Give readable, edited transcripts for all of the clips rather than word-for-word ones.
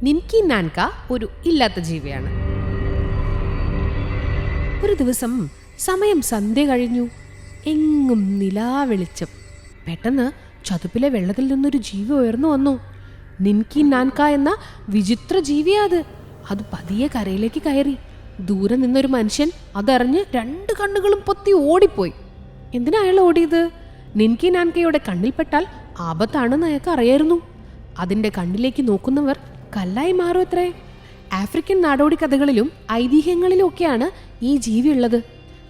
നിൻകി നാൻക ഒരു ഇല്ലാത്ത ജീവിയാണ്. ഒരു ദിവസം സമയം സന്ധ്യ കഴിഞ്ഞു. എങ്ങും നിലാവെളിച്ചം. പെട്ടെന്ന് ചതുപ്പിലെ വെള്ളത്തിൽ നിന്നൊരു ജീവി ഉയർന്നു വന്നു. നിൻകി നാൻക എന്ന വിചിത്ര ജീവിയാ അത് പതിയെ കരയിലേക്ക് കയറി. ദൂരെ നിന്നൊരു മനുഷ്യൻ അതറിഞ്ഞ് 2 കണ്ണുകളും പൊത്തി ഓടിപ്പോയി. എന്തിനാ അയാൾ ഓടിയത്? നിൻകി നാൻകയുടെ കണ്ണിൽപ്പെട്ടാൽ ആപത്താണെന്ന് അയാൾക്ക് അറിയായിരുന്നു. അതിൻ്റെ കണ്ണിലേക്ക് നോക്കുന്നവർ കല്ലായി മാറും അത്രേ. ആഫ്രിക്കൻ നാടോടി കഥകളിലും ഐതിഹ്യങ്ങളിലും ഒക്കെയാണ് ഈ ജീവി ഉള്ളത്.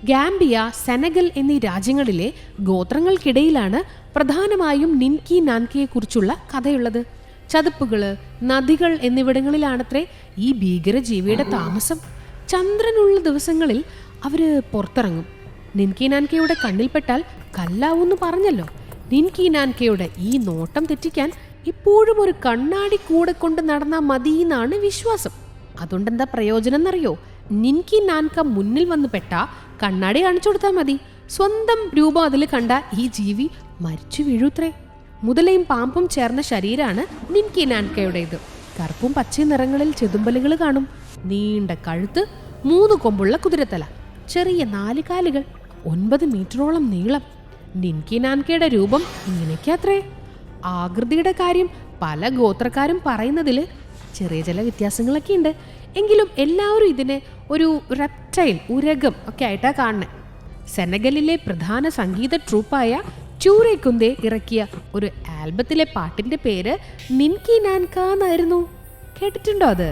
ഗാംബിയ, സെനഗൽ എന്നീ രാജ്യങ്ങളിലെ ഗോത്രങ്ങൾക്കിടയിലാണ് പ്രധാനമായും നിൻകി നാൻകയെക്കുറിച്ചുള്ള കഥയുള്ളത്. ചതുപ്പുകൾ, നദികൾ എന്നിവിടങ്ങളിലാണത്രേ ഈ ഭീകരജീവിയുടെ താമസം. ചന്ദ്രനുള്ള ദിവസങ്ങളിൽ അവര് പുറത്തിറങ്ങും. നിൻകി നാൻകയുടെ കണ്ണിൽപ്പെട്ടാൽ കല്ലാവൂന്ന് പറഞ്ഞല്ലോ. നിൻകി നാൻകയുടെ ഈ നോട്ടം തെറ്റിക്കാൻ ഇപ്പോഴും ഒരു കണ്ണാടി കൂടെ കൊണ്ട് നടന്നാൽ മതി എന്നാണ് വിശ്വാസം. അതുകൊണ്ടെന്താ പ്രയോജനം എന്നറിയോ? നിൻകി നാൻക മുന്നിൽ വന്ന് പെട്ടാ കണ്ണാടി കാണിച്ചു കൊടുത്താൽ മതി. സ്വന്തം രൂപം അതിൽ കണ്ട ഈ ജീവി മരിച്ചു വീഴൂത്രേ. മുതലയും പാമ്പും ചേർന്ന ശരീരമാണ് നിൻകി നാൻകയുടേത്. കറുപ്പും പച്ചയും നിറങ്ങളിൽ ചെതുമ്പലുകൾ കാണും. നീണ്ട കഴുത്ത്, 3 കൊമ്പുള്ള കുതിരത്തല, ചെറിയ 4 കാലുകൾ, 9 മീറ്ററോളം നീളം. നിൻകി നാൻകയുടെ രൂപം ഇങ്ങനെയൊക്കെയാത്രേ. ആകൃതിയുടെ കാര്യം പല ഗോത്രക്കാരും പറയുന്നതിൽ ചെറിയ ചില വ്യത്യാസങ്ങളൊക്കെ ഉണ്ട്. എങ്കിലും എല്ലാവരും ഇതിനെ ഒരു റെപ്റ്റൈൽ, ഉരകം ഒക്കെ ആയിട്ടാണ് കാണുന്നത്. സെനഗലിലെ പ്രധാന സംഗീത ട്രൂപ്പായ ചൂരെ കുന്തെ ഇറക്കിയ ഒരു ആൽബത്തിലെ പാട്ടിന്റെ പേര് നിൻകി നാൻക എന്നായിരുന്നു. കേട്ടിട്ടുണ്ടോ അത്?